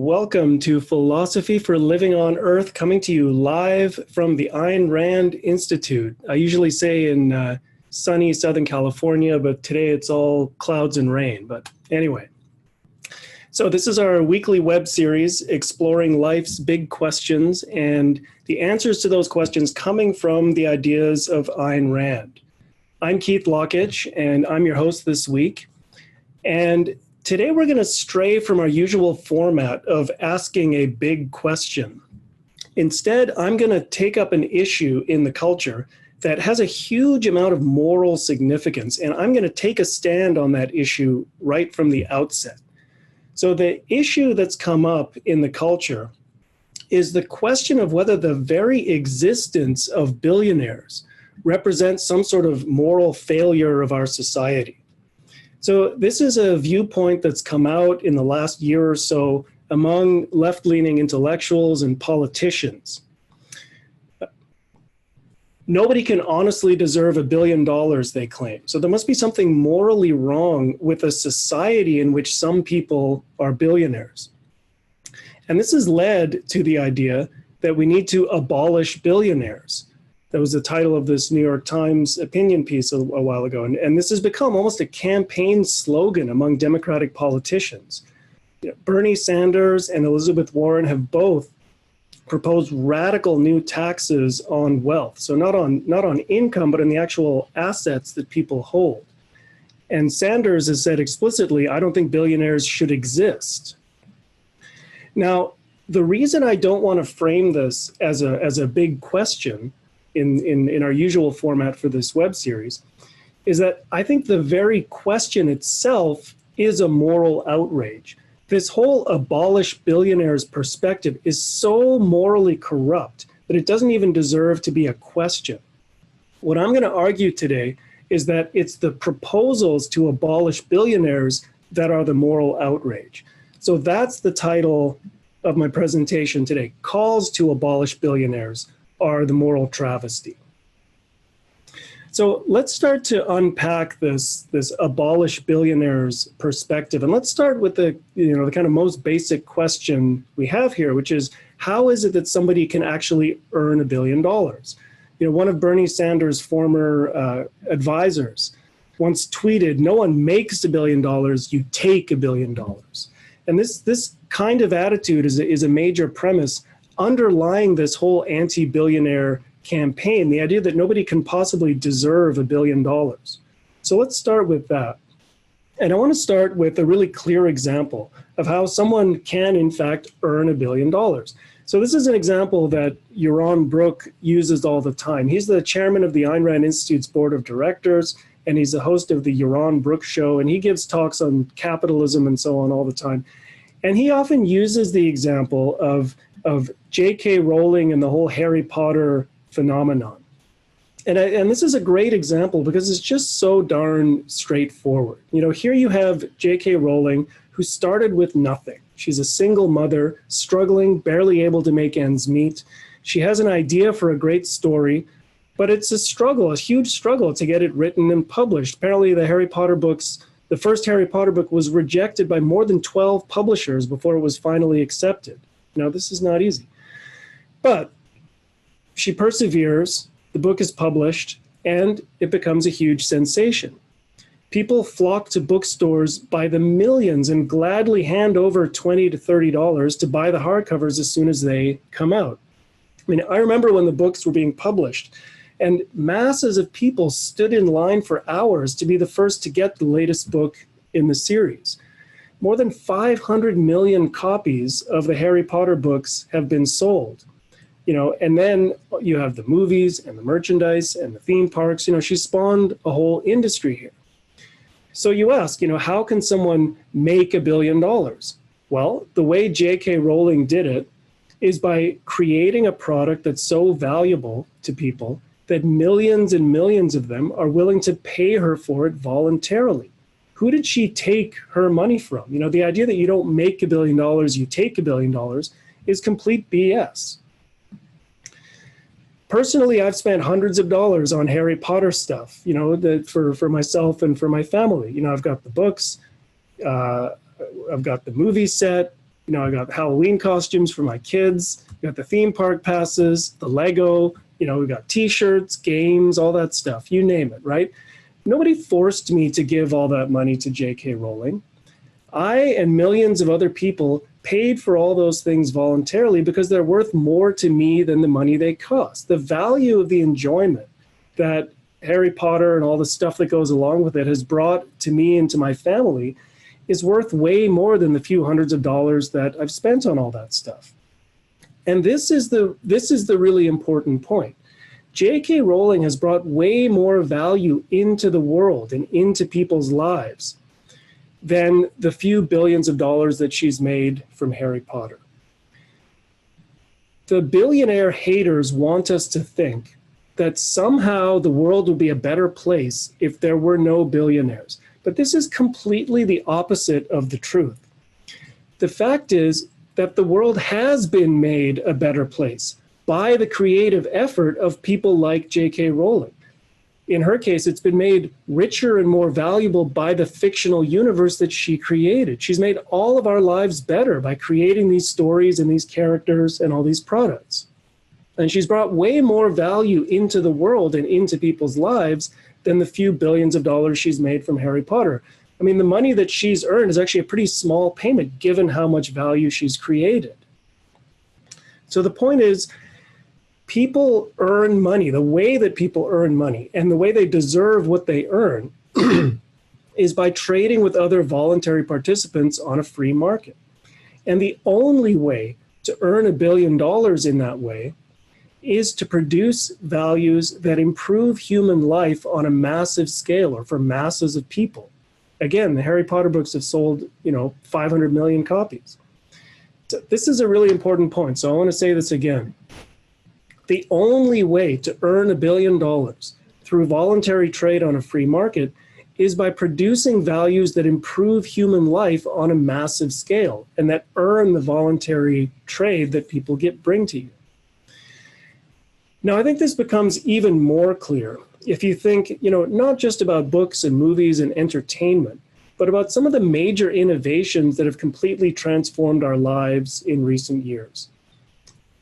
welcome to Philosophy for Living on Earth, coming to you live from the Ayn Rand Institute. I usually say in sunny Southern California, but today it's all clouds and rain. But anyway, so this is our weekly web series exploring life's big questions and the answers to those questions coming from the ideas of Ayn Rand. I'm Keith Lockitch, and I'm your host this week. And today we're going to stray from our usual format of asking a big question. Instead, I'm going to take up an issue in the culture that has a huge amount of moral significance, and I'm going to take a stand on that issue right from the outset. So the issue that's come up in the culture is the question of whether the very existence of billionaires represents some sort of moral failure of our society. So this is a viewpoint that's come out in the last year or so among left-leaning intellectuals and politicians. Nobody can honestly deserve $1 billion, they claim. So there must be something morally wrong with a society in which some people are billionaires. And this has led to the idea that we need to abolish billionaires. That was the title of this New York Times opinion piece a while ago. And this has become almost a campaign slogan among Democratic politicians. Bernie Sanders and Elizabeth Warren have both proposed radical new taxes on wealth. So not on income, but on the actual assets that people hold. And Sanders has said explicitly, I don't think billionaires should exist. Now, the reason I don't want to frame this as a big question in our usual format for this web series is that I think the very question itself is a moral outrage. This whole abolish billionaires perspective is so morally corrupt that it doesn't even deserve to be a question. What I'm going to argue today is that it's the proposals to abolish billionaires that are the moral outrage. So that's the title of my presentation today. Calls to abolish billionaires are the moral travesty. So let's start to unpack this abolish billionaires perspective. And let's start with the kind of most basic question we have here, which is, how is it that somebody can actually earn $1 billion? One of Bernie Sanders' former advisors once tweeted, no one makes $1 billion, you take $1 billion. And this kind of attitude is a major premise underlying this whole anti-billionaire campaign, the idea that nobody can possibly deserve $1 billion. So let's start with that. And I want to start with a really clear example of how someone can, in fact, earn $1 billion. So this is an example that Yaron Brook uses all the time. He's the chairman of the Ayn Rand Institute's board of directors, and he's the host of the Yaron Brook Show, and he gives talks on capitalism and so on all the time. And he often uses the example of J.K. Rowling and the whole Harry Potter phenomenon. And this is a great example because it's just so darn straightforward. Here you have J.K. Rowling, who started with nothing. She's a single mother, struggling, barely able to make ends meet. She has an idea for a great story, but it's a struggle, a huge struggle to get it written and published. Apparently the first Harry Potter book was rejected by more than 12 publishers before it was finally accepted. This is not easy. But she perseveres, the book is published, and it becomes a huge sensation. People flock to bookstores by the millions and gladly hand over $20 to $30 to buy the hardcovers as soon as they come out. I remember when the books were being published, and masses of people stood in line for hours to be the first to get the latest book in the series. More than 500 million copies of the Harry Potter books have been sold. And then you have the movies and the merchandise and the theme parks. She spawned a whole industry here. So you ask, how can someone make $1 billion? Well, the way J.K. Rowling did it is by creating a product that's so valuable to people that millions and millions of them are willing to pay her for it voluntarily. Who did she take her money from? The idea that you don't make $1 billion, you take $1 billion is complete BS. Personally, I've spent hundreds of dollars on Harry Potter stuff, for myself and for my family. I've got the books, I've got the movie set, You know, I got Halloween costumes for my kids, got the theme park passes, the Lego, you know, we got t-shirts, games, all that stuff, you name it, right? Nobody forced me to give all that money to J.K. Rowling. I and millions of other people paid for all those things voluntarily because they're worth more to me than the money they cost. The value of the enjoyment that Harry Potter and all the stuff that goes along with it has brought to me and to my family is worth way more than the few hundreds of dollars that I've spent on all that stuff. And this is the really important point. J.K. Rowling has brought way more value into the world and into people's lives than the few billions of dollars that she's made from Harry Potter. The billionaire haters want us to think that somehow the world would be a better place if there were no billionaires. But this is completely the opposite of the truth. The fact is that the world has been made a better place by the creative effort of people like J.K. Rowling. In her case, it's been made richer and more valuable by the fictional universe that she created. She's made all of our lives better by creating these stories and these characters and all these products. And she's brought way more value into the world and into people's lives than the few billions of dollars she's made from Harry Potter. I mean, the money that she's earned is actually a pretty small payment given how much value she's created. So the point is, people earn money. The way that people earn money and the way they deserve what they earn is by trading with other voluntary participants on a free market. And the only way to earn $1 billion in that way is to produce values that improve human life on a massive scale or for masses of people. Again, the Harry Potter books have sold, 500 million copies. So this is a really important point. So I want to say this again. The only way to earn $1 billion through voluntary trade on a free market is by producing values that improve human life on a massive scale and that earn the voluntary trade that people bring to you. Now, I think this becomes even more clear if you think, not just about books and movies and entertainment, but about some of the major innovations that have completely transformed our lives in recent years.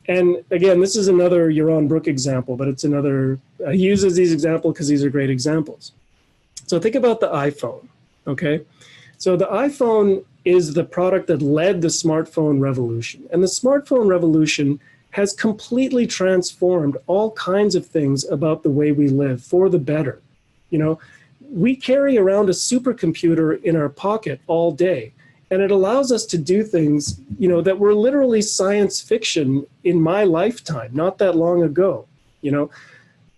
And again, this is another Yaron Brook example, but it's another, he uses these examples because these are great examples. So think about the iPhone, okay? So the iPhone is the product that led the smartphone revolution. And the smartphone revolution has completely transformed all kinds of things about the way we live for the better. We carry around a supercomputer in our pocket all day, and it allows us to do things, that were literally science fiction in my lifetime, not that long ago.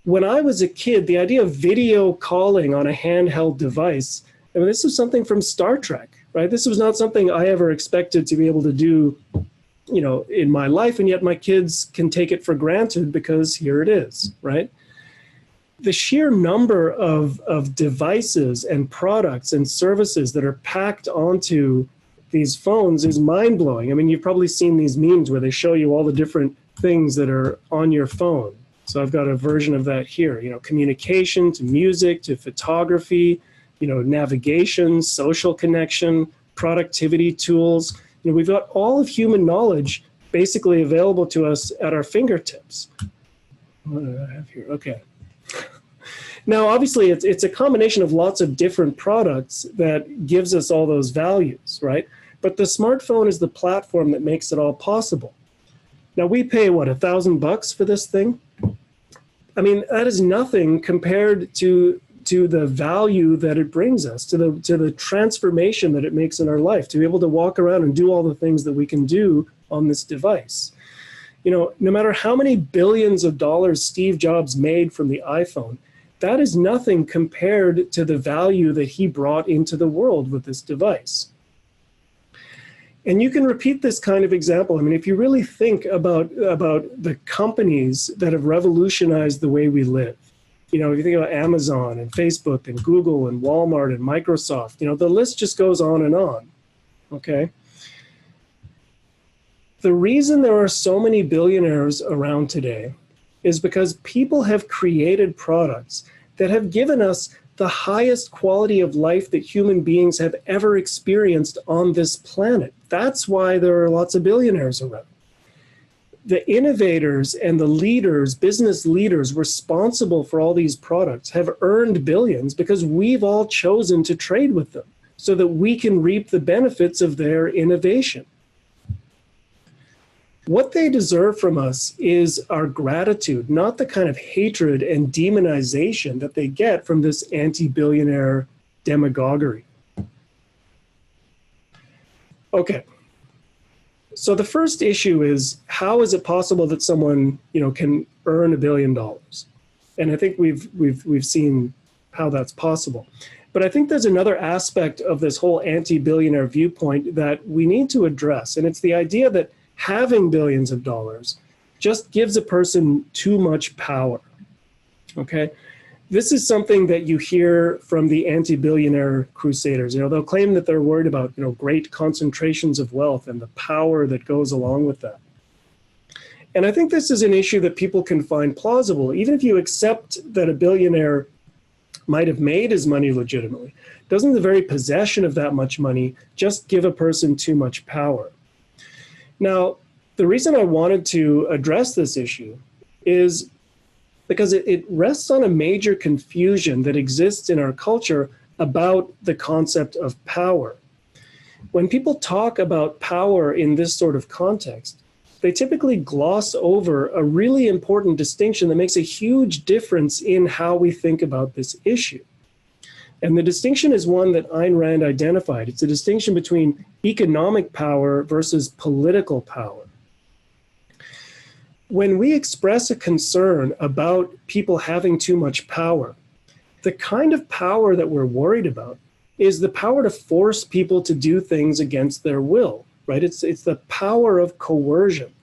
When I was a kid, the idea of video calling on a handheld device, this was something from Star Trek, right? This was not something I ever expected to be able to do, in my life, and yet my kids can take it for granted because here it is, right? The sheer number of devices and products and services that are packed onto these phones is mind-blowing. I mean, you've probably seen these memes where they show you all the different things that are on your phone. So I've got a version of that here, communication to music to photography, navigation, social connection, productivity tools. We've got all of human knowledge basically available to us at our fingertips. What do I have here? Okay. Now, obviously, it's a combination of lots of different products that gives us all those values, right? But the smartphone is the platform that makes it all possible. Now, we pay, what, $1,000 for this thing? I mean, that is nothing compared to the value that it brings us, to the transformation that it makes in our life, to be able to walk around and do all the things that we can do on this device. No matter how many billions of dollars Steve Jobs made from the iPhone, that is nothing compared to the value that he brought into the world with this device. And you can repeat this kind of example. I mean, if you really think about the companies that have revolutionized the way we live, if you think about Amazon and Facebook and Google and Walmart and Microsoft, the list just goes on and on, okay? The reason there are so many billionaires around today is because people have created products that have given us the highest quality of life that human beings have ever experienced on this planet. That's why there are lots of billionaires around. The innovators and the leaders, business leaders responsible for all these products have earned billions because we've all chosen to trade with them so that we can reap the benefits of their innovation. What they deserve from us is our gratitude, not the kind of hatred and demonization that they get from this anti-billionaire demagoguery. Okay. So the first issue is, how is it possible that someone, can earn $1 billion? And I think we've seen how that's possible. But I think there's another aspect of this whole anti-billionaire viewpoint that we need to address. And it's the idea that having billions of dollars just gives a person too much power. Okay? This is something that you hear from the anti-billionaire crusaders. They'll claim that they're worried about, great concentrations of wealth and the power that goes along with that. And I think this is an issue that people can find plausible, even if you accept that a billionaire might have made his money legitimately. Doesn't the very possession of that much money just give a person too much power? Now, the reason I wanted to address this issue is because it rests on a major confusion that exists in our culture about the concept of power. When people talk about power in this sort of context, they typically gloss over a really important distinction that makes a huge difference in how we think about this issue. And the distinction is one that Ayn Rand identified. It's a distinction between economic power versus political power. When we express a concern about people having too much power, the kind of power that we're worried about is the power to force people to do things against their will, right? It's the power of coercion.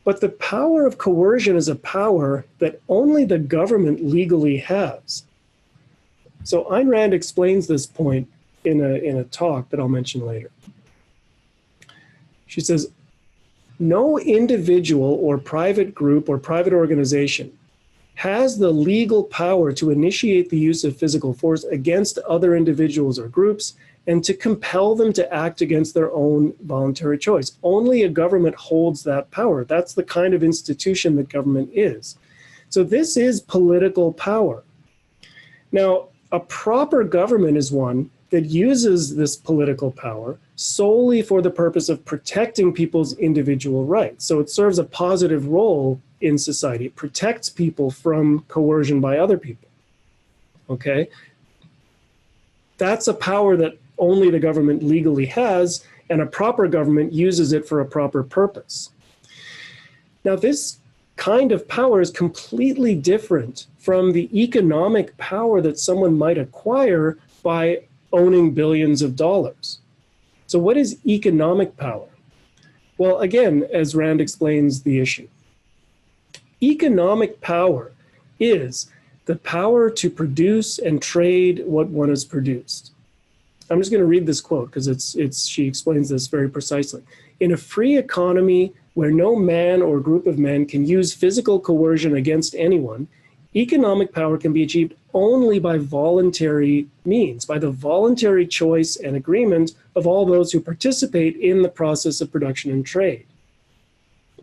But the power of coercion is a power that only the government legally has. So Ayn Rand explains this point in a talk that I'll mention later. She says, no individual or private group or private organization has the legal power to initiate the use of physical force against other individuals or groups and to compel them to act against their own voluntary choice. Only a government holds that power. That's the kind of institution that government is. So this is political power. Now, a proper government is one that uses this political power solely for the purpose of protecting people's individual rights. So it serves a positive role in society. It protects people from coercion by other people. Okay? That's a power that only the government legally has, and a proper government uses it for a proper purpose. Now, this kind of power is completely different from the economic power that someone might acquire by owning billions of dollars. So what is economic power? Well, again, as Rand explains the issue, economic power is the power to produce and trade what one has produced. I'm just going to read this quote because she explains this very precisely. In a free economy where no man or group of men can use physical coercion against anyone, economic power can be achieved only by voluntary means, by the voluntary choice and agreement of all those who participate in the process of production and trade.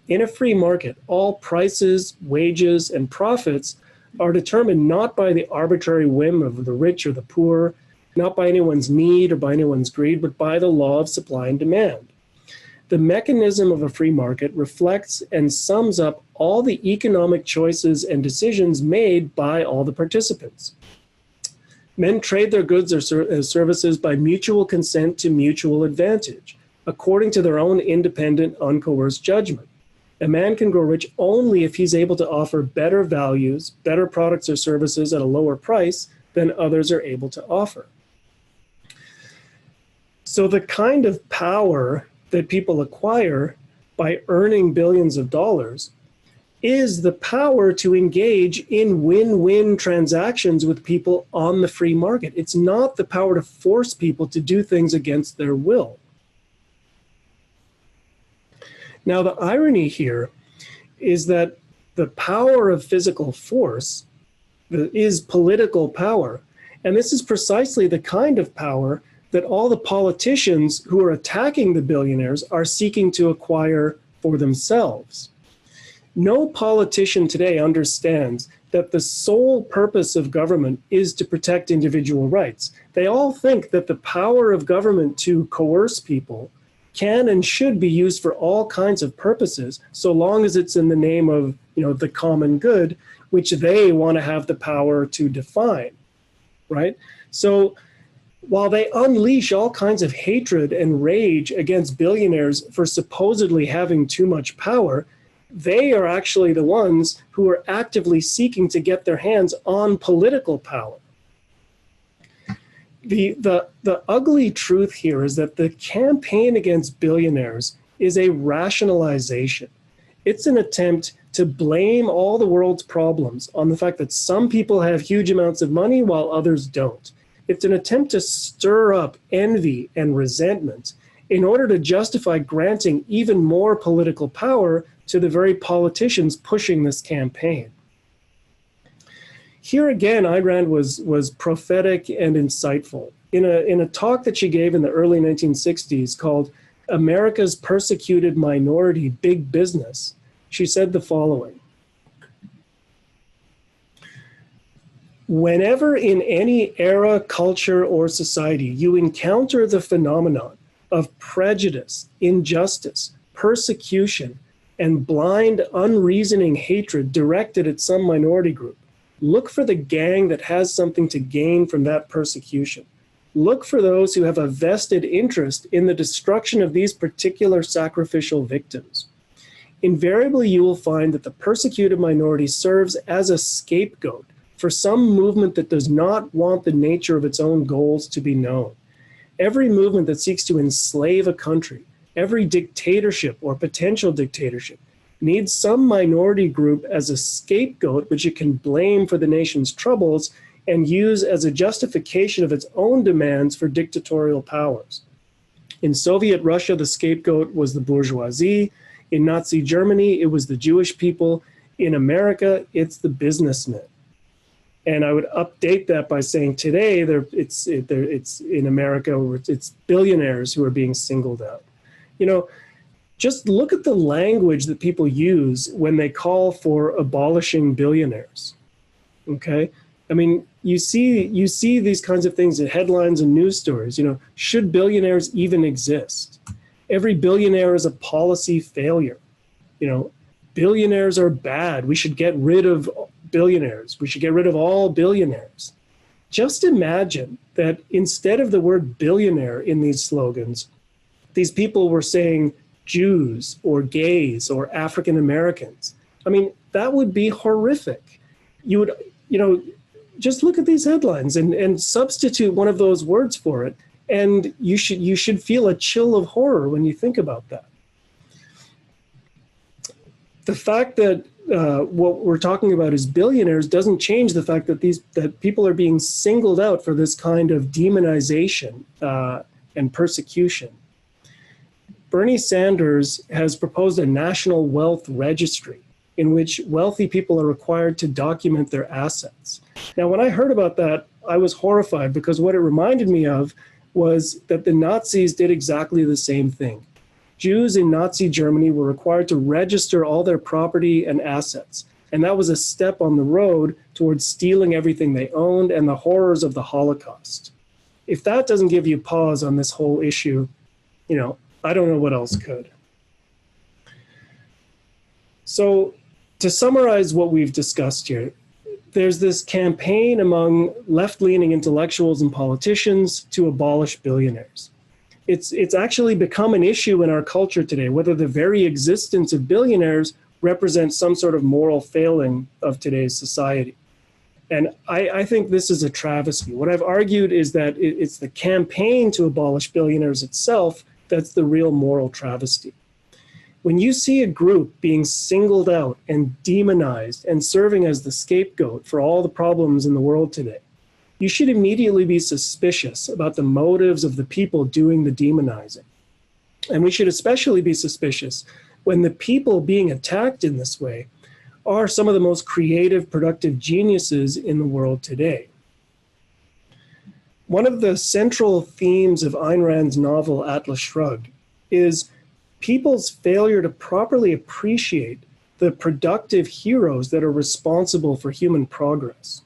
In a free market, all prices, wages, and profits are determined not by the arbitrary whim of the rich or the poor, not by anyone's need or by anyone's greed, but by the law of supply and demand. The mechanism of a free market reflects and sums up all the economic choices and decisions made by all the participants. Men trade their goods or services by mutual consent to mutual advantage, according to their own independent, uncoerced judgment. A man can grow rich only if he's able to offer better values, better products or services at a lower price than others are able to offer. So the kind of power that people acquire by earning billions of dollars is the power to engage in win-win transactions with people on the free market. It's not the power to force people to do things against their will. Now, the irony here is that the power of physical force is political power. And this is precisely the kind of power that all the politicians who are attacking the billionaires are seeking to acquire for themselves. No politician today understands that the sole purpose of government is to protect individual rights. They all think that the power of government to coerce people can and should be used for all kinds of purposes, so long as it's in the name of, the common good, which they want to have the power to define, right? So while they unleash all kinds of hatred and rage against billionaires for supposedly having too much power, they are actually the ones who are actively seeking to get their hands on political power. The ugly truth here is that the campaign against billionaires is a rationalization. It's an attempt to blame all the world's problems on the fact that some people have huge amounts of money while others don't. It's an attempt to stir up envy and resentment in order to justify granting even more political power to the very politicians pushing this campaign. Here again, Ayn Rand was prophetic and insightful. In a talk that she gave in the early 1960s called America's Persecuted Minority, Big Business, she said the following: whenever in any era, culture, or society you encounter the phenomenon of prejudice, injustice, persecution, and blind, unreasoning hatred directed at some minority group, look for the gang that has something to gain from that persecution. Look for those who have a vested interest in the destruction of these particular sacrificial victims. Invariably, you will find that the persecuted minority serves as a scapegoat for some movement that does not want the nature of its own goals to be known. Every movement that seeks to enslave a country, every dictatorship or potential dictatorship, needs some minority group as a scapegoat which it can blame for the nation's troubles and use as a justification of its own demands for dictatorial powers. In Soviet Russia, the scapegoat was the bourgeoisie. In Nazi Germany, it was the Jewish people. In America, it's the businessmen. And I would update that by saying today, it's in America, it's billionaires who are being singled out. Just look at the language that people use when they call for abolishing billionaires. Okay, I mean, you see these kinds of things in headlines and news stories. Should billionaires even exist? Every billionaire is a policy failure. Billionaires are bad. We should get rid of billionaires. We should get rid of all billionaires. Just imagine that instead of the word billionaire in these slogans, these people were saying Jews or gays or African Americans. I mean, that would be horrific. You would, just look at these headlines and substitute one of those words for it. And you should feel a chill of horror when you think about that. The fact that what we're talking about is billionaires doesn't change the fact that people are being singled out for this kind of demonization and persecution. Bernie Sanders has proposed a national wealth registry in which wealthy people are required to document their assets. Now, when I heard about that, I was horrified because what it reminded me of was that the Nazis did exactly the same thing. Jews in Nazi Germany were required to register all their property and assets. And that was a step on the road towards stealing everything they owned and the horrors of the Holocaust. If that doesn't give you pause on this whole issue, I don't know what else could. So to summarize what we've discussed here, there's this campaign among left-leaning intellectuals and politicians to abolish billionaires. It's actually become an issue in our culture today, whether the very existence of billionaires represents some sort of moral failing of today's society. And I think this is a travesty. What I've argued is that it's the campaign to abolish billionaires itself that's the real moral travesty. When you see a group being singled out and demonized and serving as the scapegoat for all the problems in the world today, you should immediately be suspicious about the motives of the people doing the demonizing. And we should especially be suspicious when the people being attacked in this way are some of the most creative, productive geniuses in the world today. One of the central themes of Ayn Rand's novel, Atlas Shrugged, is people's failure to properly appreciate the productive heroes that are responsible for human progress.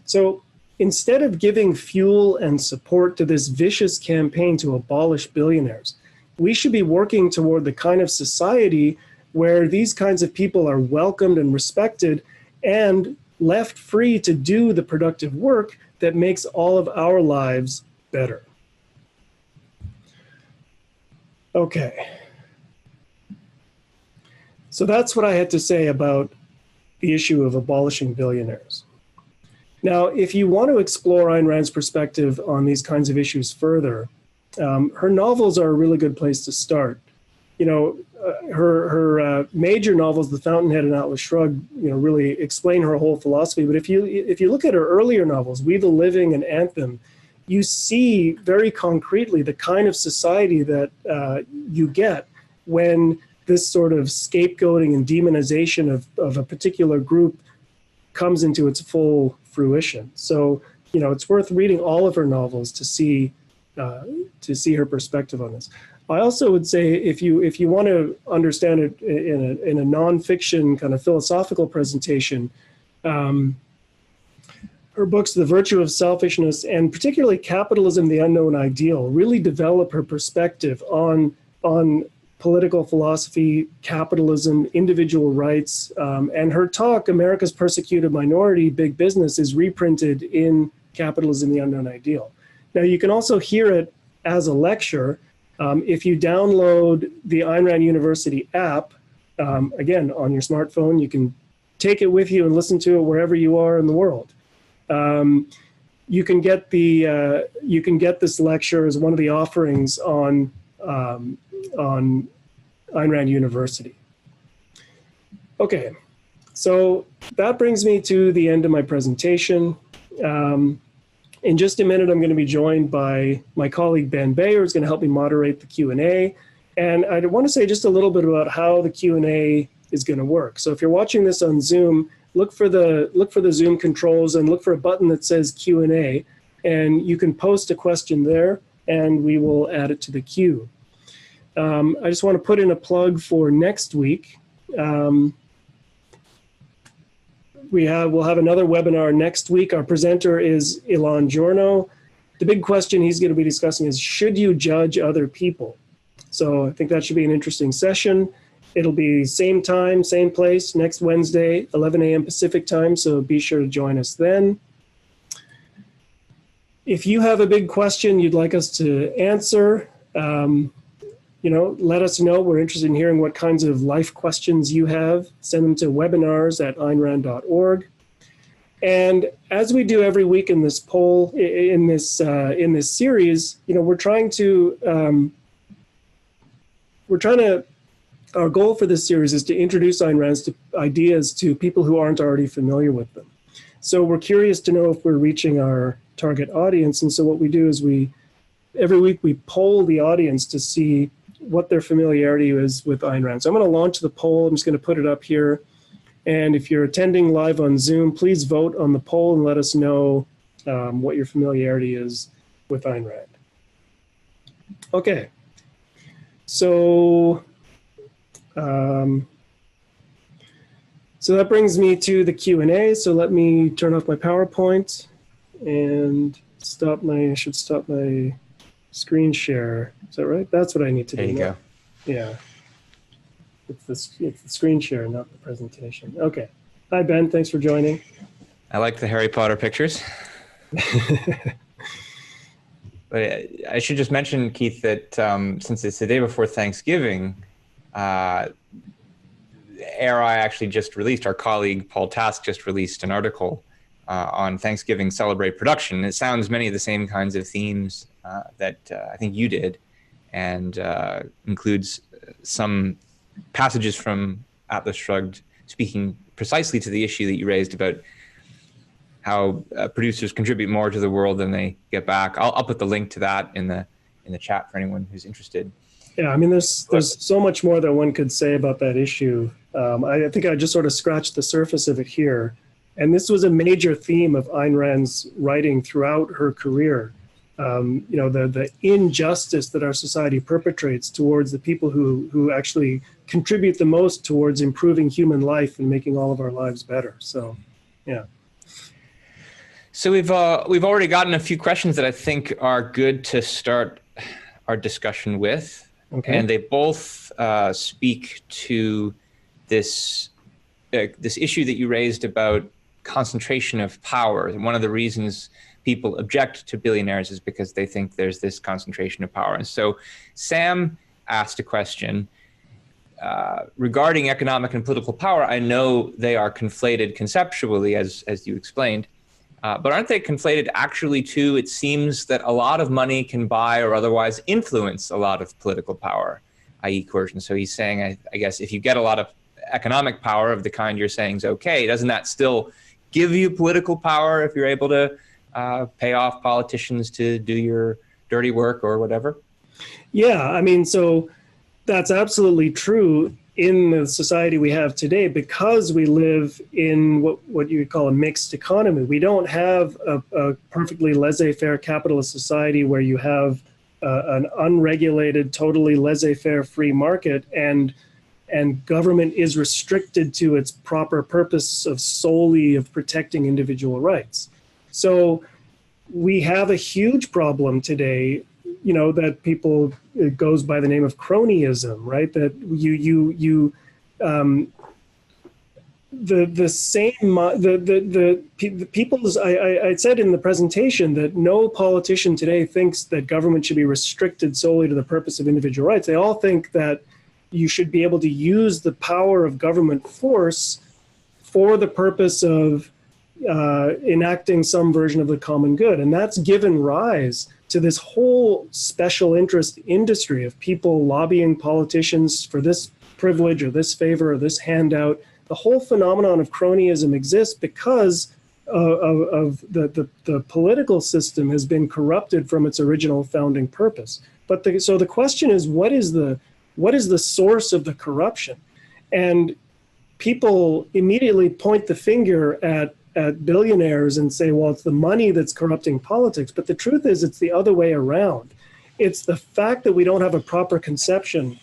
So instead of giving fuel and support to this vicious campaign to abolish billionaires, we should be working toward the kind of society where these kinds of people are welcomed and respected and left free to do the productive work that makes all of our lives better. Okay. So that's what I had to say about the issue of abolishing billionaires. Now, if you want to explore Ayn Rand's perspective on these kinds of issues further, her novels are a really good place to start. You know, her major novels, The Fountainhead and Atlas Shrugged, really explain her whole philosophy. But if you look at her earlier novels, We the Living and Anthem, you see very concretely the kind of society that you get when this sort of scapegoating and demonization of a particular group comes into its full fruition. So, it's worth reading all of her novels to see her perspective on this. I also would say if you want to understand it in a nonfiction kind of philosophical presentation, her books, The Virtue of Selfishness and particularly Capitalism, the Unknown Ideal, really develop her perspective on political philosophy, capitalism, individual rights, and her talk, America's Persecuted Minority, Big Business, is reprinted in Capitalism, the Unknown Ideal. Now, you can also hear it as a lecture. If you download the Ayn Rand University app, again, on your smartphone, you can take it with you and listen to it wherever you are in the world. You can get this lecture as one of the offerings on Ayn Rand University. Okay, so that brings me to the end of my presentation. In just a minute, I'm going to be joined by my colleague Ben Bayer, who's going to help me moderate the Q&A. And I want to say just a little bit about how the Q&A is going to work. So if you're watching this on Zoom, look for the Zoom controls and look for a button that says Q&A, and you can post a question there, and we will add it to the queue. I just want to put in a plug for next week. We'll have another webinar next week. Our presenter is Ilan Giorno. The big question he's going to be discussing is, should you judge other people? So I think that should be an interesting session. It'll be same time, same place, next Wednesday, 11 a.m. Pacific time, so be sure to join us then. If you have a big question you'd like us to answer, let us know. We're interested in hearing what kinds of life questions you have. Send them to webinars@aynrand.org. And as we do every week in this poll, in this series, our goal for this series is to introduce Ayn Rand's ideas to people who aren't already familiar with them. So we're curious to know if we're reaching our target audience. And so what we do is every week we poll the audience to see what their familiarity is with Ayn Rand. So I'm going to launch the poll. I'm just going to put it up here. And if you're attending live on Zoom, please vote on the poll and let us know what your familiarity is with Ayn Rand. Okay. So, so that brings me to the Q&A. So let me turn off my PowerPoint and I should stop my screen share. Is that right? That's what I need to do. There you go. Yeah. It's the screen share, not the presentation. Okay. Hi, Ben. Thanks for joining. I like the Harry Potter pictures. But I should just mention, Keith, that since it's the day before Thanksgiving, ARI actually just released, our colleague Paul Task just released an article on Thanksgiving Celebrate Production. It sounds many of the same kinds of themes that I think you did, and includes some passages from Atlas Shrugged speaking precisely to the issue that you raised about how producers contribute more to the world than they get back. I'll put the link to that in the chat for anyone who's interested. Yeah, I mean, there's so much more that one could say about that issue. I think I just sort of scratched the surface of it here. And this was a major theme of Ayn Rand's writing throughout her career. The injustice that our society perpetrates towards the people who actually contribute the most towards improving human life and making all of our lives better. So, yeah. So we've already gotten a few questions that I think are good to start our discussion with. Okay. And they both speak to this issue that you raised about concentration of power. And one of the reasons people object to billionaires is because they think there's this concentration of power. And so Sam asked a question regarding economic and political power. I know they are conflated conceptually, as you explained. But aren't they conflated actually too? It seems that a lot of money can buy or otherwise influence a lot of political power, i.e. coercion. So he's saying, I guess, if you get a lot of economic power of the kind you're saying is okay, doesn't that still give you political power if you're able to pay off politicians to do your dirty work or whatever? Yeah, I mean, so that's absolutely true in the society we have today, because we live in what you would call a mixed economy. We don't have a perfectly laissez-faire capitalist society where you have an unregulated, totally laissez-faire free market, and government is restricted to its proper purpose of solely of protecting individual rights. So we have a huge problem today, that people, it goes by the name of cronyism, right? That the people's, I said in the presentation that no politician today thinks that government should be restricted solely to the purpose of individual rights. They all think that you should be able to use the power of government force for the purpose of enacting some version of the common good. And that's given rise to this whole special interest industry of people lobbying politicians for this privilege or this favor or this handout. The whole phenomenon of cronyism exists because of the political system has been corrupted from its original founding purpose. So the question is, what is the source of the corruption? And people immediately point the finger at billionaires and say, well, it's the money that's corrupting politics. But the truth is, it's the other way around. It's the fact that we don't have a proper conception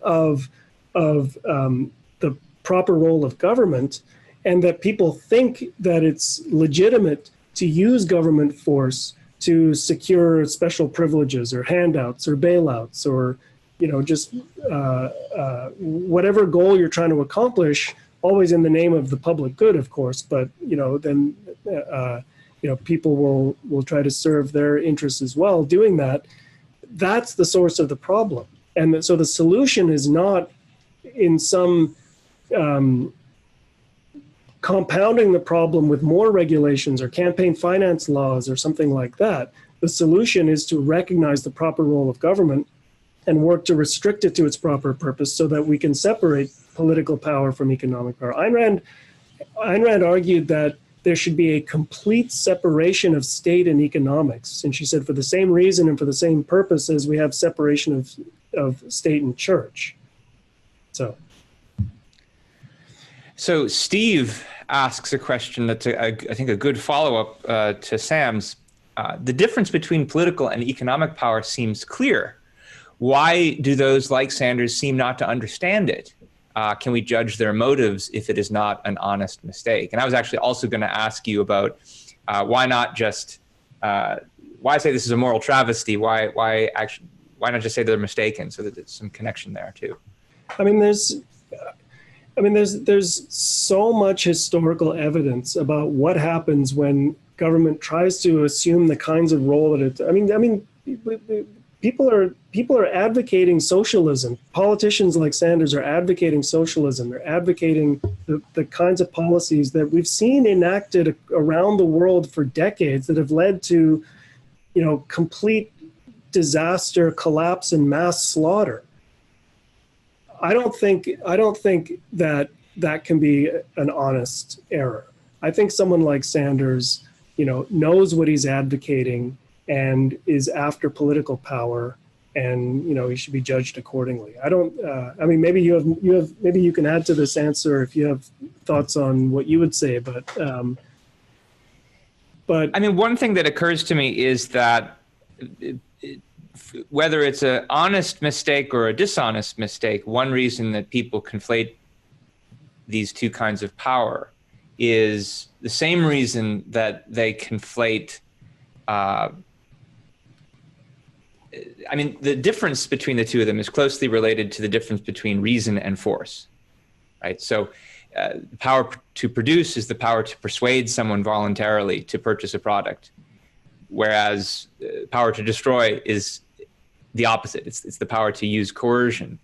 of the proper role of government, and that people think that it's legitimate to use government force to secure special privileges or handouts or bailouts or just whatever goal you're trying to accomplish, always in the name of the public good, of course, but then people will try to serve their interests as well doing that. That's the source of the problem. And so the solution is not in some compounding the problem with more regulations or campaign finance laws or something like that. The solution is to recognize the proper role of government and work to restrict it to its proper purpose so that we can separate political power from economic power. Ayn Rand argued that there should be a complete separation of state and economics. And she said, for the same reason and for the same purpose as we have separation of state and church. So Steve asks a question that's, I think, a good follow-up to Sam's. The difference between political and economic power seems clear. Why do those like Sanders seem not to understand it? Can we judge their motives if it is not an honest mistake? And I was actually also going to ask you about why not just, why I say this is a moral travesty, why not just say they're mistaken, so that there's some connection there too? I mean, there's so much historical evidence about what happens when government tries to assume the kinds of role that it, people are advocating socialism. Politicians like Sanders are advocating socialism. They're advocating the kinds of policies that we've seen enacted around the world for decades that have led to, complete disaster, collapse, and mass slaughter. I don't think that can be an honest error. I think someone like Sanders, knows what he's advocating and is after political power and he should be judged accordingly. I don't. I mean, maybe maybe you can add to this answer if you have thoughts on what you would say, but I mean, one thing that occurs to me is that whether it's an honest mistake or a dishonest mistake, one reason that people conflate these two kinds of power is the same reason that they conflate. I mean, the difference between the two of them is closely related to the difference between reason and force, right? So the power to produce is the power to persuade someone voluntarily to purchase a product, whereas power to destroy is the opposite. It's the power to use coercion.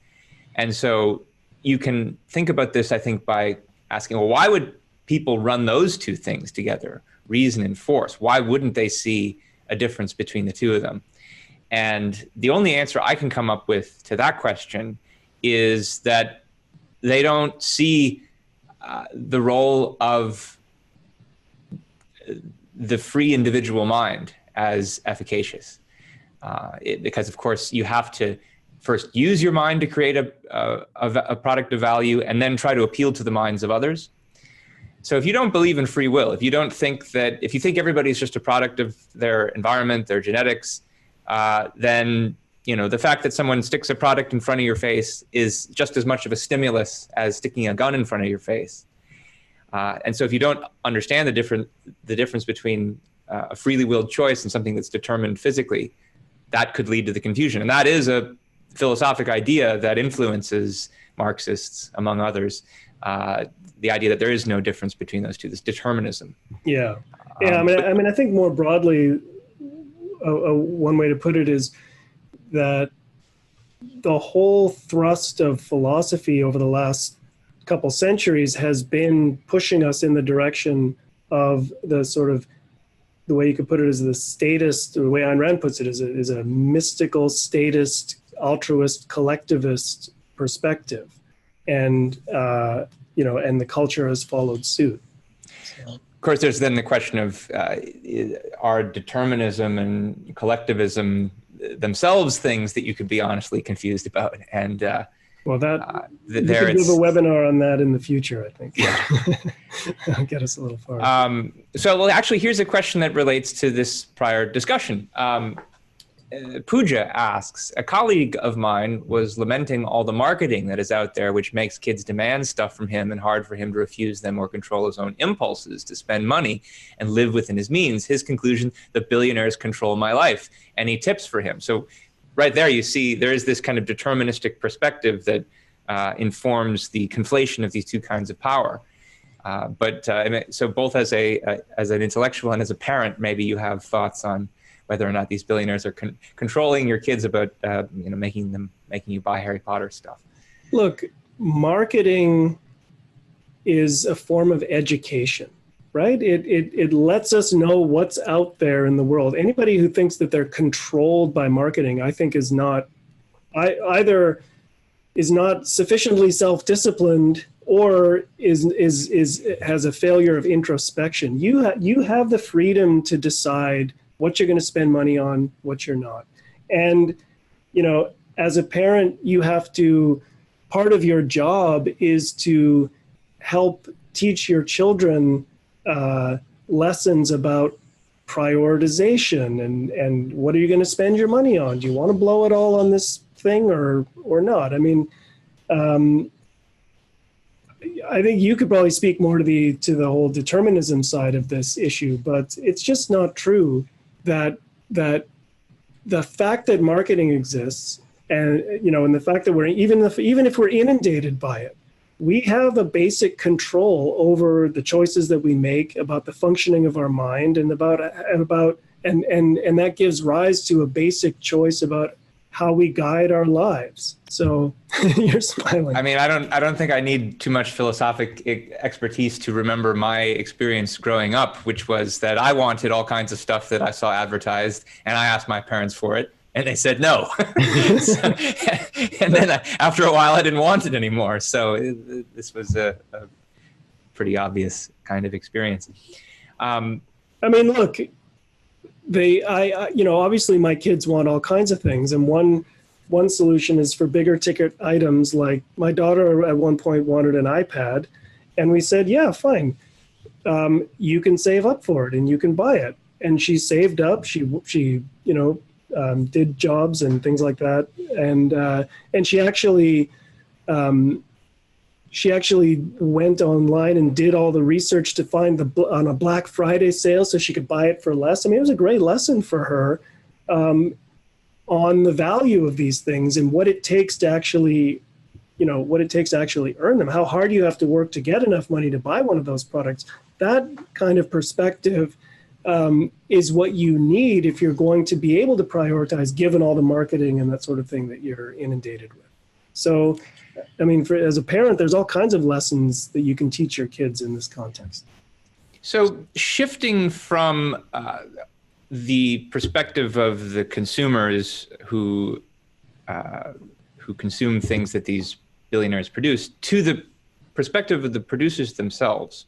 And so you can think about this, I think, by asking, well, why would people run those two things together, reason and force? Why wouldn't they see a difference between the two of them? And the only answer I can come up with to that question is that they don't see the role of the free individual mind as efficacious. Because, of course, you have to first use your mind to create a product of value and then try to appeal to the minds of others. So if you don't believe in free will, if you think everybody's just a product of their environment, their genetics, then the fact that someone sticks a product in front of your face is just as much of a stimulus as sticking a gun in front of your face. And so if you don't understand the difference between a freely willed choice and something that's determined physically, that could lead to the confusion. And that is a philosophic idea that influences Marxists, among others, the idea that there is no difference between those two, this determinism. Yeah. I mean, I think more broadly, one way to put it is that the whole thrust of philosophy over the last couple centuries has been pushing us in the direction of the sort of, the way you could put it is the statist, or the way Ayn Rand puts it is a mystical, statist, altruist, collectivist perspective. And, and the culture has followed suit. So. Of course, there's then the question of are determinism and collectivism themselves things that you could be honestly confused about? And we could give a webinar on that in the future, I think. Yeah. That'll get us a little far. Actually, here's a question that relates to this prior discussion. Pooja asks, a colleague of mine was lamenting all the marketing that is out there, which makes kids demand stuff from him and hard for him to refuse them or control his own impulses to spend money and live within his means. His conclusion, the billionaires control my life. Any tips for him? So right there, you see there is this kind of deterministic perspective that informs the conflation of these two kinds of power. So both as an intellectual and as a parent, maybe you have thoughts on whether or not these billionaires are controlling your kids about making you buy Harry Potter stuff. Look, marketing is a form of education, right? It lets us know what's out there in the world. Anybody who thinks that they're controlled by marketing, I think is not either is not sufficiently self-disciplined or has a failure of introspection. You have the freedom to decide what you're going to spend money on, what you're not. And, as a parent, you have to, part of your job is to help teach your children lessons about prioritization and what are you going to spend your money on? Do you want to blow it all on this thing or not? I mean, I think you could probably speak more to the whole determinism side of this issue, but it's just not true that the fact that marketing exists and and the fact that we're even if we're inundated by it, we have a basic control over the choices that we make, about the functioning of our mind, and and that gives rise to a basic choice about how we guide our lives. So you're smiling. I mean, I don't think I need too much philosophic expertise to remember my experience growing up, which was that I wanted all kinds of stuff that I saw advertised, and I asked my parents for it, and they said no. And then after a while, I didn't want it anymore. So this was a pretty obvious kind of experience. I mean, look. Obviously my kids want all kinds of things, and one one solution is for bigger ticket items. Like my daughter at one point wanted an iPad, and we said, yeah, fine. You can save up for it and you can buy it. And she saved up. She did jobs and things like that. And she actually went online and did all the research to find on a Black Friday sale so she could buy it for less. I mean, it was a great lesson for her on the value of these things and what it takes to actually earn them, how hard you have to work to get enough money to buy one of those products. That kind of perspective is what you need if you're going to be able to prioritize, given all the marketing and that sort of thing that you're inundated with. So, I mean, as a parent, there's all kinds of lessons that you can teach your kids in this context. So shifting from the perspective of the consumers who consume things that these billionaires produce to the perspective of the producers themselves,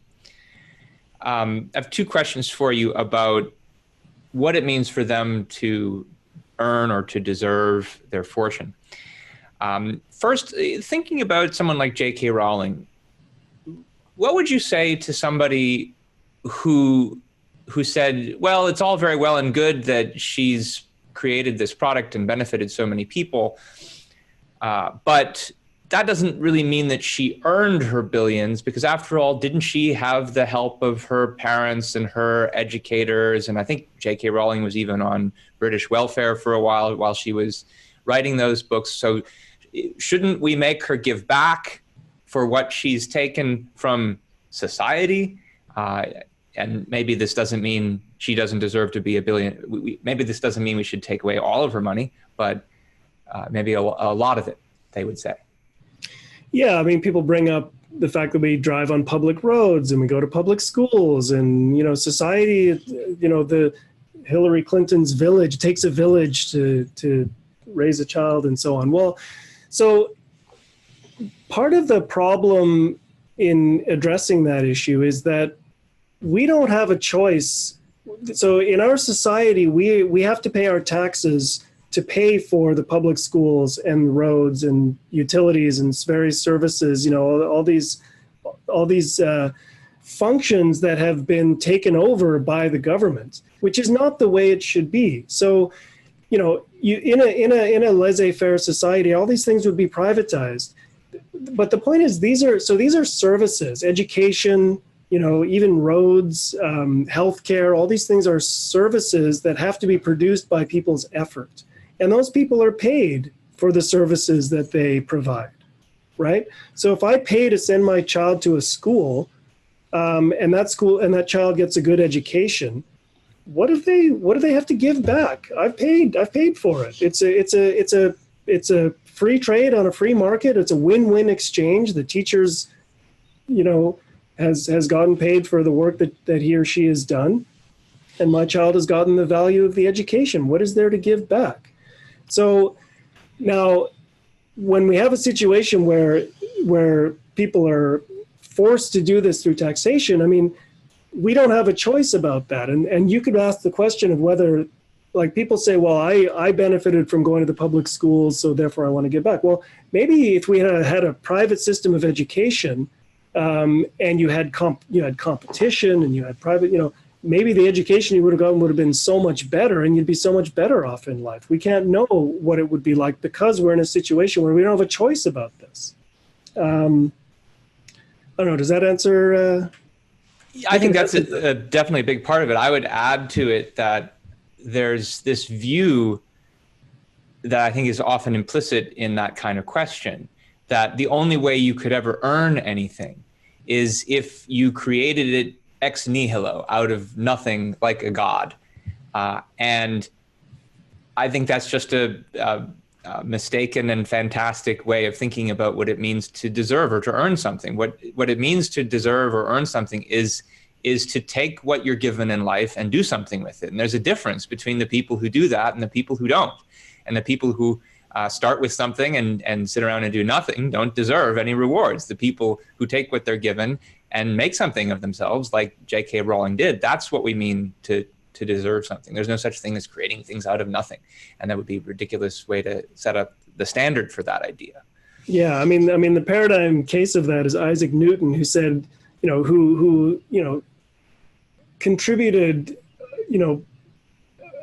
I have two questions for you about what it means for them to earn or to deserve their fortune. First, thinking about someone like J.K. Rowling, what would you say to somebody who said, well, it's all very well and good that she's created this product and benefited so many people, but that doesn't really mean that she earned her billions, because after all, didn't she have the help of her parents and her educators? And I think J.K. Rowling was even on British welfare for a while she was writing those books. So shouldn't we make her give back for what she's taken from society? And maybe this doesn't mean she doesn't deserve to be a billion. Maybe this doesn't mean we should take away all of her money, but maybe a lot of it, they would say. Yeah, I mean, people bring up the fact that we drive on public roads and we go to public schools and, society, the Hillary Clinton's village, it takes a village to raise a child and so on. Well, so part of the problem in addressing that issue is that we don't have a choice. So in our society, we have to pay our taxes to pay for the public schools and roads and utilities and various services, all these functions that have been taken over by the government, which is not the way it should be. So, in a laissez-faire society, all these things would be privatized. But the point is, these are services, education, even roads, healthcare, all these things are services that have to be produced by people's effort. And those people are paid for the services that they provide, right? So if I pay to send my child to a school, and that child gets a good education, what do they have to give back? I've paid for it. It's a free trade on a free market. It's a win-win exchange. The teachers, has gotten paid for the work that he or she has done, and my child has gotten the value of the education. What is there to give back? So now, when we have a situation where people are forced to do this through taxation, I mean, we don't have a choice about that. And you could ask the question of whether, like, people say, well, I benefited from going to the public schools, so therefore I want to give back. Well, maybe if we had a private system of education, and you had competition and you had private, maybe the education you would have gotten would have been so much better and you'd be so much better off in life. We can't know what it would be like because we're in a situation where we don't have a choice about this. I don't know. Does that answer? I think that's definitely a big part of it. I would add to it that there's this view that I think is often implicit in that kind of question, that the only way you could ever earn anything is if you created it ex nihilo, out of nothing, like a god. And I think that's just a mistaken and fantastic way of thinking about what it means to deserve or to earn something. What it means to deserve or earn something is to take what you're given in life and do something with it. And there's a difference between the people who do that and the people who don't. And the people who start with something and sit around and do nothing don't deserve any rewards. The people who take what they're given and make something of themselves, like J.K. Rowling did, that's what we mean to to deserve something. There's no such thing as creating things out of nothing. And that would be a ridiculous way to set up the standard for that idea. Yeah, I mean, the paradigm case of that is Isaac Newton, who said, who contributed,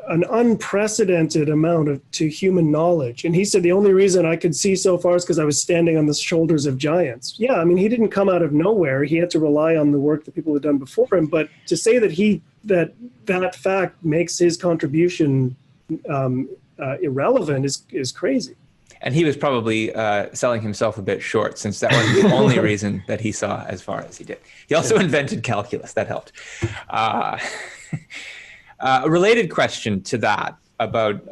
an unprecedented amount to human knowledge. And he said, the only reason I could see so far is because I was standing on the shoulders of giants. Yeah, I mean, he didn't come out of nowhere. He had to rely on the work that people had done before him. But to say that that fact makes his contribution irrelevant is crazy. And he was probably selling himself a bit short, since that wasn't the only reason that he saw as far as he did. He also invented calculus. That helped. A related question to that about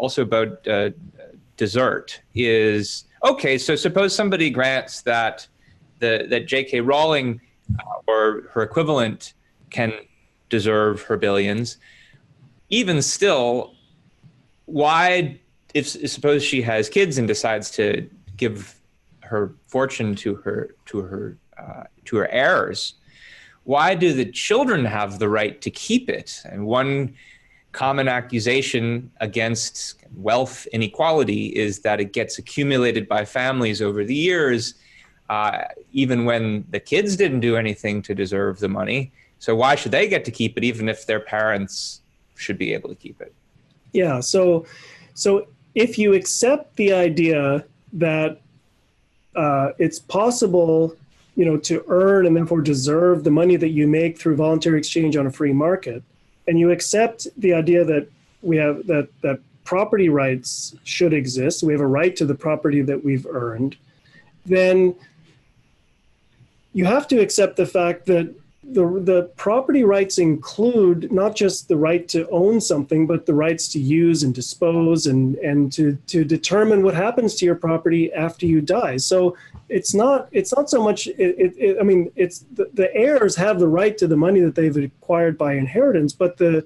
desert is, okay, so suppose somebody grants that that J.K. Rowling or her equivalent can deserve her billions. Even still, why, if suppose she has kids and decides to give her fortune to her heirs, why do the children have the right to keep it? And one common accusation against wealth inequality is that it gets accumulated by families over the years, even when the kids didn't do anything to deserve the money. So why should they get to keep it, even if their parents should be able to keep it? Yeah, so if you accept the idea that it's possible, to earn and therefore deserve the money that you make through voluntary exchange on a free market, and you accept the idea that we have that property rights should exist, we have a right to the property that we've earned, then you have to accept the fact that the property rights include not just the right to own something, but the rights to use and dispose and to determine what happens to your property after you die. So it's not so much, it's the heirs have the right to the money that they've acquired by inheritance, but the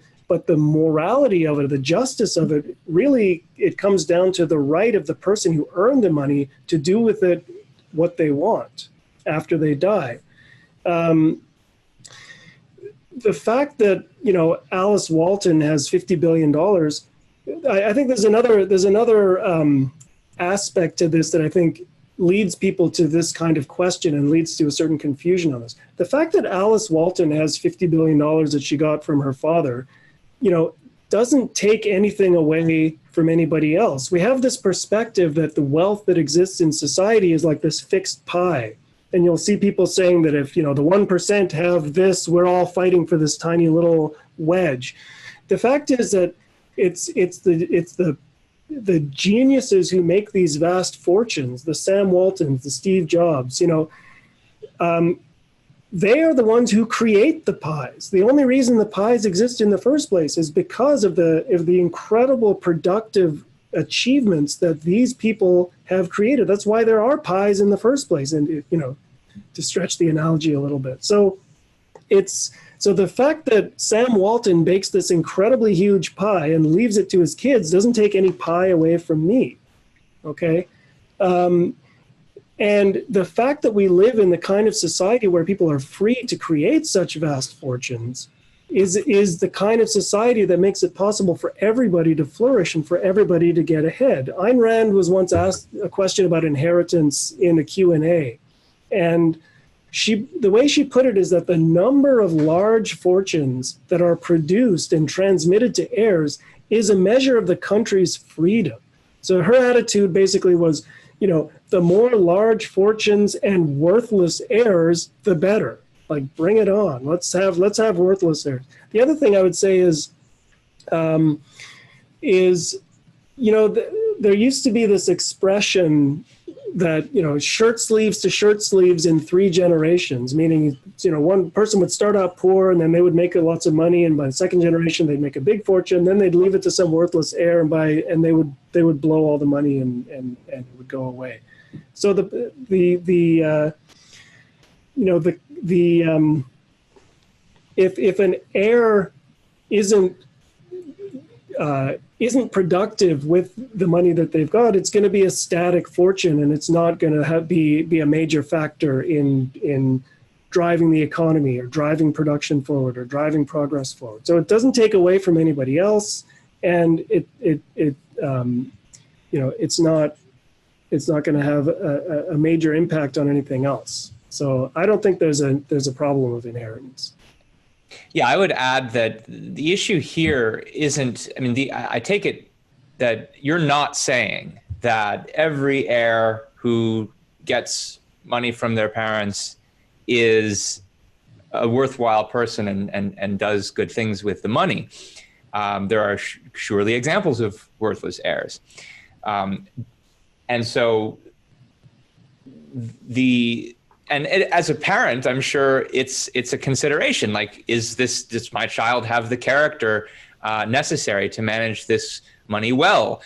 morality of it, the justice of it, really, it comes down to the right of the person who earned the money to do with it what they want after they die. The fact that, Alice Walton has $50 billion, I think there's another aspect to this that I think leads people to this kind of question and leads to a certain confusion on this. The fact that Alice Walton has $50 billion that she got from her father, doesn't take anything away from anybody else. We have this perspective that the wealth that exists in society is like this fixed pie. And you'll see people saying that if, the 1% have this, we're all fighting for this tiny little wedge. The fact is that it's the geniuses who make these vast fortunes, the Sam Waltons, the Steve Jobs, they are the ones who create the pies. The only reason the pies exist in the first place is because of the incredible productive achievements that these people have created. That's why there are pies in the first place. And, to stretch the analogy a little bit. So the fact that Sam Walton bakes this incredibly huge pie and leaves it to his kids doesn't take any pie away from me. Okay. And the fact that we live in the kind of society where people are free to create such vast fortunes is the kind of society that makes it possible for everybody to flourish and for everybody to get ahead. Ayn Rand was once asked a question about inheritance in a Q&A. And the way she put it is that the number of large fortunes that are produced and transmitted to heirs is a measure of the country's freedom. So her attitude basically was, the more large fortunes and worthless heirs, the better. Like, bring it on. Let's have worthless heirs. The other thing I would say is there used to be this expression that, shirt sleeves to shirt sleeves in 3 generations, meaning, one person would start out poor and then they would make lots of money. And by the second generation, they'd make a big fortune. Then they'd leave it to some worthless heir and they would blow all the money and it would go away. So if an heir isn't productive with the money that they've got, it's going to be a static fortune, and it's not going to be a major factor in driving the economy or driving production forward or driving progress forward. So it doesn't take away from anybody else, and it's not going to have a major impact on anything else. So I don't think there's a problem of inheritance. Yeah, I would add that the issue here isn't, I take it that you're not saying that every heir who gets money from their parents is a worthwhile person and does good things with the money. There are surely examples of worthless heirs. And so as a parent, I'm sure it's a consideration. Like, does my child have the character necessary to manage this money well?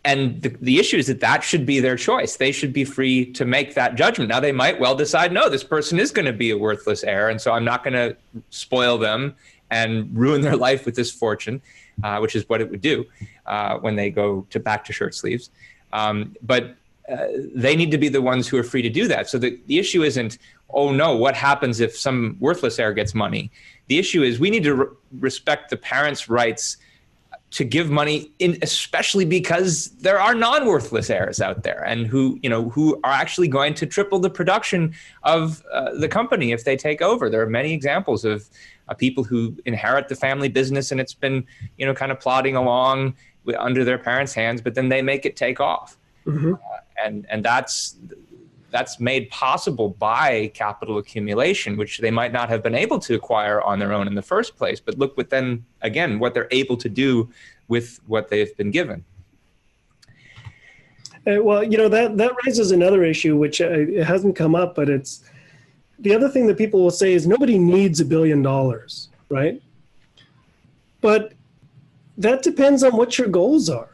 And the issue is that should be their choice. They should be free to make that judgment. Now, they might well decide, no, this person is going to be a worthless heir, and so I'm not going to spoil them and ruin their life with this fortune, which is what it would do when they go back to shirt sleeves. But they need to be the ones who are free to do that. So the issue isn't, oh no, what happens if some worthless heir gets money? The issue is we need to respect the parents' rights to give money, especially because there are non-worthless heirs out there, and who are actually going to triple the production of the company if they take over. There are many examples of people who inherit the family business, and it's been kind of plodding along under their parents' hands, but then they make it take off. Mm-hmm. And that's made possible by capital accumulation, which they might not have been able to acquire on their own in the first place. But look what they're able to do with what they've been given. Well, that raises another issue, which it hasn't come up, but it's the other thing that people will say is nobody needs $1 billion, right? But that depends on what your goals are,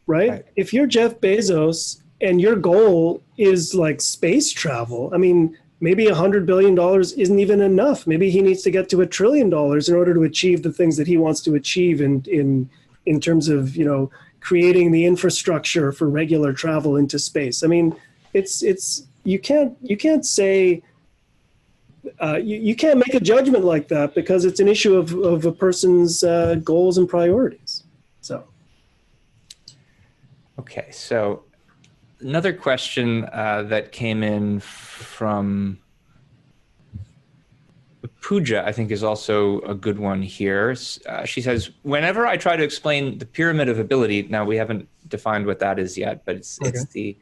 right? If you're Jeff Bezos and your goal is like space travel, maybe $100 billion isn't even enough. Maybe he needs to get to $1 trillion in order to achieve the things that he wants to achieve in terms of, creating the infrastructure for regular travel into space. You can't say, you can't make a judgment like that because it's an issue of a person's goals and priorities. So. Okay, so another question that came in from Pooja, I think, is also a good one here. She says, whenever I try to explain the pyramid of ability, now we haven't defined what that is yet, but it's the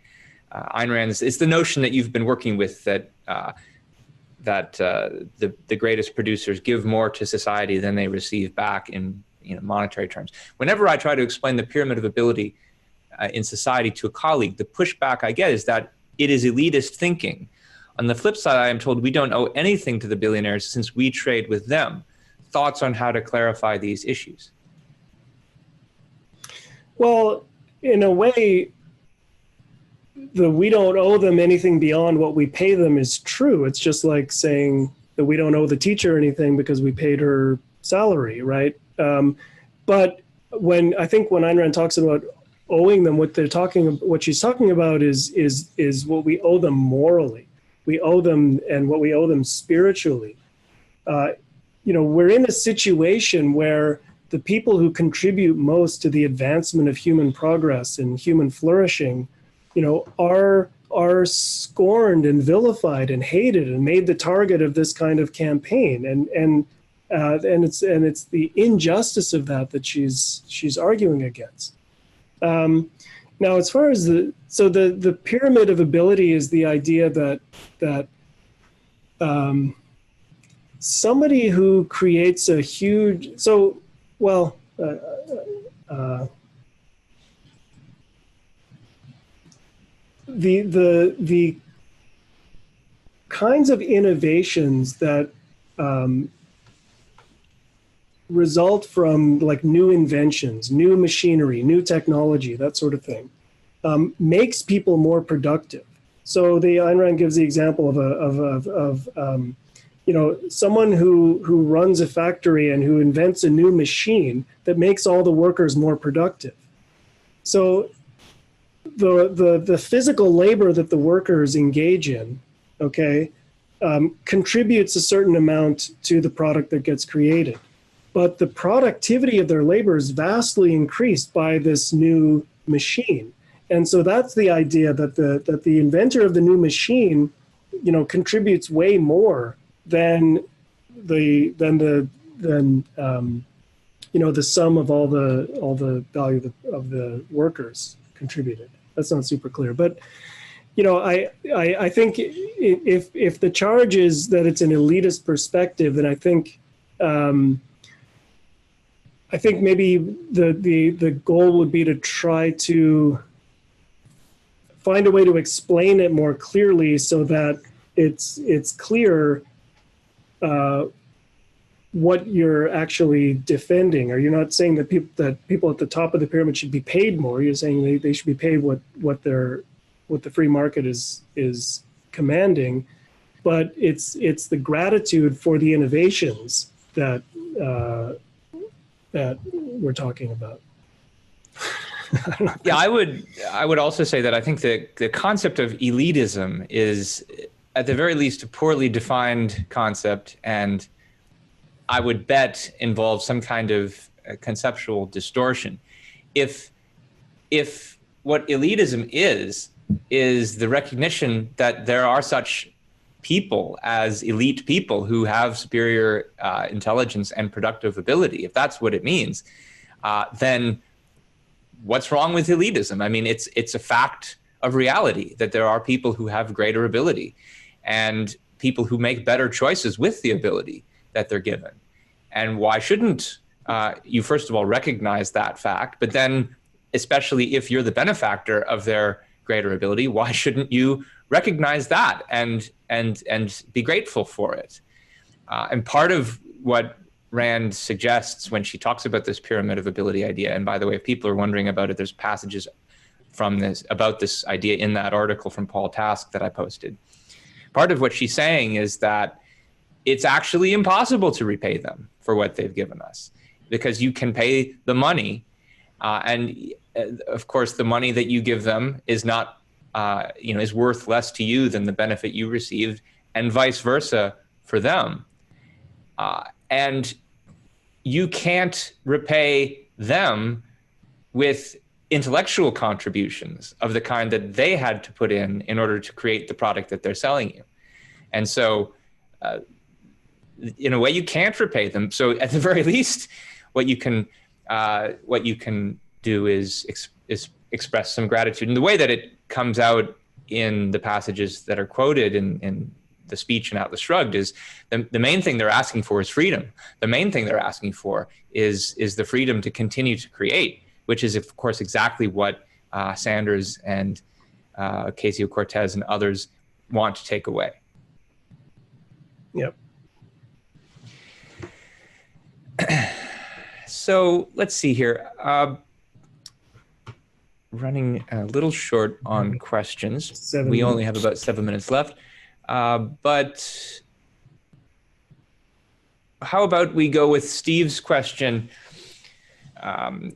Ayn Rand's, it's the notion that you've been working with that the greatest producers give more to society than they receive back in monetary terms. Whenever I try to explain the pyramid of ability in society to a colleague, the pushback I get is that it is elitist thinking. On the flip side, I am told we don't owe anything to the billionaires since we trade with them. Thoughts on how to clarify these issues? Well, in a way, we don't owe them anything beyond what we pay them is true. It's just like saying that we don't owe the teacher anything because we paid her salary, right? But when Ayn Rand talks about owing them, what she's talking about is what we owe them morally. We owe them, and what we owe them spiritually. We're in a situation where the people who contribute most to the advancement of human progress and human flourishing, are scorned and vilified and hated and made the target of this kind of campaign. And it's the injustice of that she's arguing against. Now, as far as the pyramid of ability is the idea that somebody who creates a huge, the kinds of innovations that result from like new inventions, new machinery, new technology, that sort of thing, makes people more productive. So the Ayn Rand gives the example of someone who runs a factory and who invents a new machine that makes all the workers more productive. So the physical labor that the workers engage in, contributes a certain amount to the product that gets created. But the productivity of their labor is vastly increased by this new machine. And so that's the idea that the inventor of the new machine, contributes way more than the sum of all the value of the workers contributed. That's not super clear, but I think if the charge is that it's an elitist perspective, then I think maybe the goal would be to try to find a way to explain it more clearly so that it's clear what you're actually defending. Or you're not saying that people at the top of the pyramid should be paid more. You're saying they should be paid what the free market is commanding, but it's the gratitude for the innovations that we're talking about. Yeah, I would also say that I think the concept of elitism is, at the very least, a poorly defined concept, and I would bet involves some kind of conceptual distortion. If what elitism is the recognition that there are such people as elite people who have superior intelligence and productive ability, if that's what it means, then what's wrong with elitism? I mean, it's a fact of reality that there are people who have greater ability and people who make better choices with the ability that they're given. And why shouldn't you, first of all, recognize that fact? But then, especially if you're the benefactor of their greater ability, why shouldn't you recognize that and be grateful for it? And part of what Rand suggests when she talks about this pyramid of ability idea, and by the way, if people are wondering about it, there's passages about this idea in that article from Paul Task that I posted. Part of what she's saying is that it's actually impossible to repay them for what they've given us, because you can pay the money, and of course the money that you give them is not, is worth less to you than the benefit you received, and vice versa for them. And you can't repay them with intellectual contributions of the kind that they had to put in order to create the product that they're selling you. And so in a way, you can't repay them. So at the very least, what you can do is express some gratitude. And the way that it comes out in the passages that are quoted in the speech in Atlas Shrugged is the main thing they're asking for is freedom. The main thing they're asking for is the freedom to continue to create, which is, of course, exactly what Sanders and Ocasio-Cortez and others want to take away. Yep. So let's see here. Running a little short on questions. We only have about 7 minutes left. But how about we go with Steve's question? And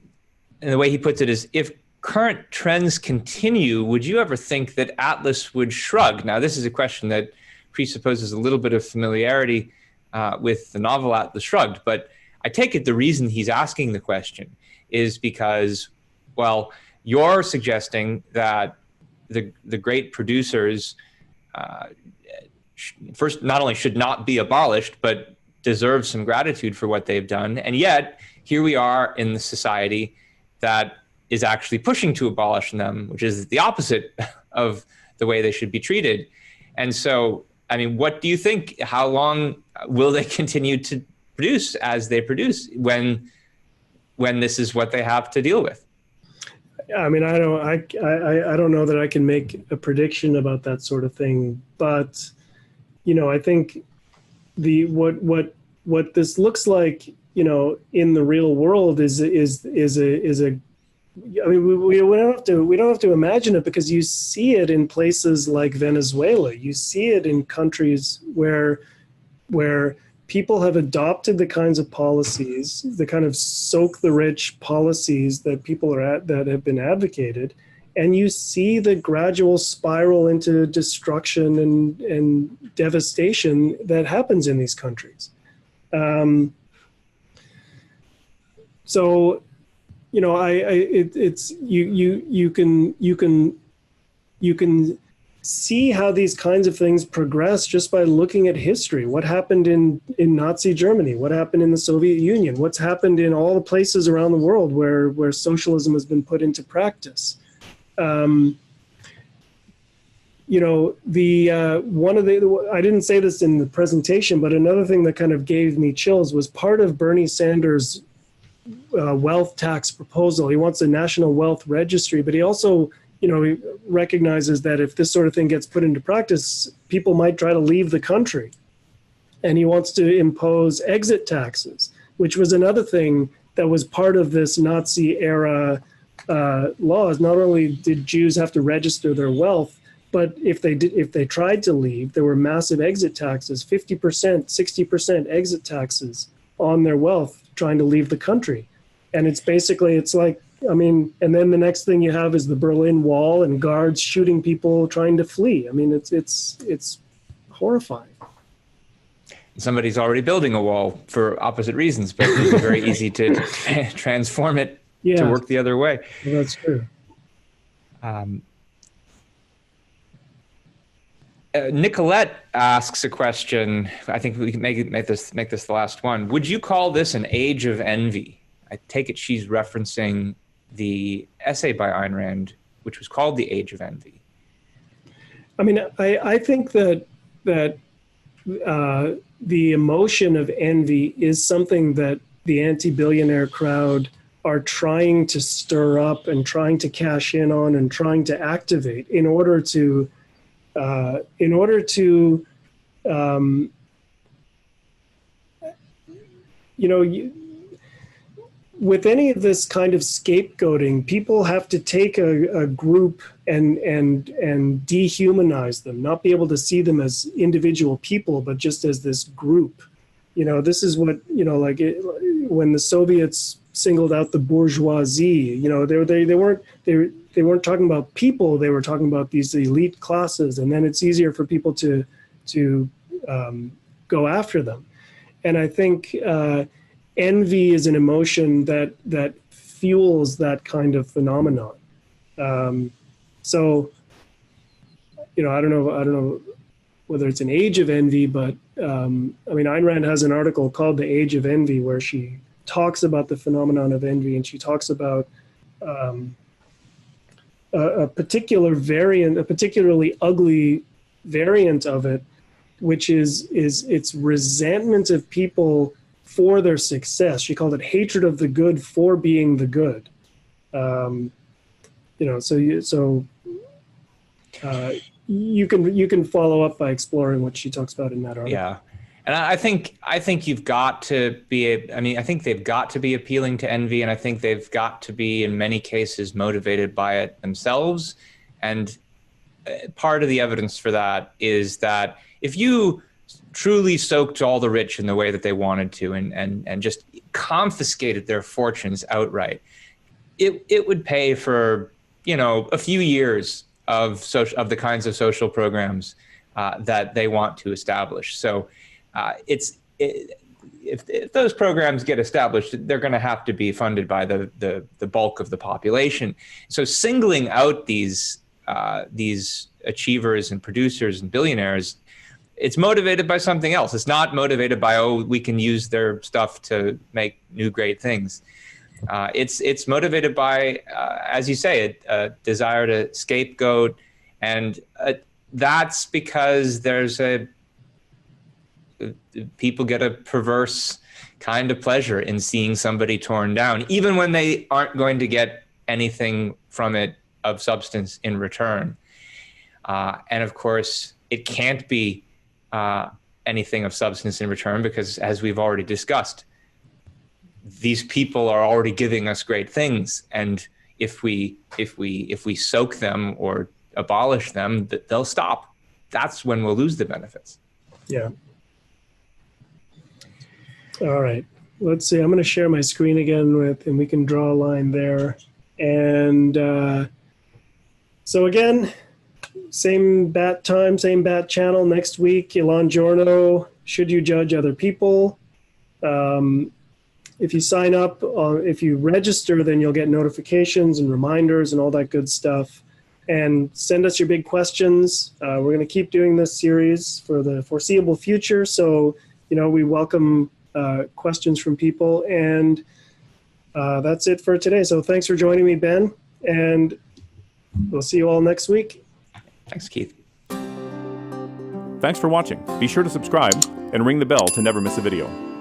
the way he puts it is, if current trends continue, would you ever think that Atlas would shrug? Now, this is a question that presupposes a little bit of familiarity with the novel Atlas Shrugged, but I take it the reason he's asking the question is because, well, you're suggesting that the great producers first, not only should not be abolished, but deserve some gratitude for what they've done. And yet, here we are in the society that is actually pushing to abolish them, which is the opposite of the way they should be treated. And so, I mean, what do you think? How long will they continue to produce as they produce when this is what they have to deal with? I mean, I don't know that I can make a prediction about that sort of thing, but I think what this looks like, in the real world is a. I mean, we don't have to imagine it, because you see it in places like Venezuela. You see it in countries where people have adopted the kinds of policies, the kind of soak the rich policies that that have been advocated, And you see the gradual spiral into destruction and devastation that happens in these countries. So, you know, you can see how these kinds of things progress just by looking at history. What happened in Nazi Germany? What happened in the Soviet Union? What's happened in all the places around the world where socialism has been put into practice? You know, I didn't say this in the presentation, but another thing that kind of gave me chills was part of Bernie Sanders' wealth tax proposal. He wants a national wealth registry, but he also, you know, he recognizes that if this sort of thing gets put into practice, people might try to leave the country. And he wants to impose exit taxes, which was another thing that was part of this Nazi era laws. Not only did Jews have to register their wealth, but if they tried to leave, there were massive exit taxes, 50%, 60% exit taxes on their wealth trying to leave the country. And it's like, I mean, and then the next thing you have is the Berlin Wall and guards shooting people trying to flee. I mean, it's horrifying. Somebody's already building a wall for opposite reasons, but it's very easy to transform it to work the other way. Well, that's true. Nicolette asks a question. I think we can make this the last one. Would you call this an age of envy? I take it she's referencing the essay by Ayn Rand, which was called The Age of Envy. I mean, I think that the emotion of envy is something that the anti-billionaire crowd are trying to stir up and trying to cash in on and trying to activate in order to you know, with any of this kind of scapegoating, people have to take a group and dehumanize them, not be able to see them as individual people, but just as this group. You know, this is what, you know, like when the Soviets singled out the bourgeoisie, you know, they weren't talking about people, they were talking about these elite classes, and then it's easier for people to go after them. And I think envy is an emotion that fuels that kind of phenomenon. So, you know, I don't know whether it's an age of envy, but I mean, Ayn Rand has an article called The Age of Envy, where she talks about the phenomenon of envy, and she talks about a particular variant, a particularly ugly variant of it, which is it's resentment of people for their success. She called it hatred of the good for being the good. You know, so you can follow up by exploring what she talks about in that article. Yeah. And I think you've got to be, I think they've got to be appealing to envy, and I think they've got to be, in many cases, motivated by it themselves. And part of the evidence for that is that if you truly soaked all the rich in the way that they wanted to and just confiscated their fortunes outright, it would pay for, you know, a few years of the kinds of social programs that they want to establish. So if those programs get established, they're going to have to be funded by the bulk of the population. So singling out these achievers and producers and billionaires, it's motivated by something else. It's not motivated by, oh, we can use their stuff to make new great things. It's motivated by, as you say, a desire to scapegoat, and that's because people get a perverse kind of pleasure in seeing somebody torn down, even when they aren't going to get anything from it of substance in return. And of course, it can't be anything of substance in return because, as we've already discussed, these people are already giving us great things, and if we soak them or abolish them, they'll stop. That's when we'll lose the benefits. Yeah. All right. Let's see. I'm going to share my screen again and we can draw a line there. And So again, same bat time, same bat channel next week. Ilan Giorno, Should You Judge Other People? If you sign up, if you register, then you'll get notifications and reminders and all that good stuff. And send us your big questions. We're going to keep doing this series for the foreseeable future. So, we welcome questions from people. And that's it for today. So thanks for joining me, Ben. And we'll see you all next week. Thanks, Keith. Thanks for watching. Be sure to subscribe and ring the bell to never miss a video.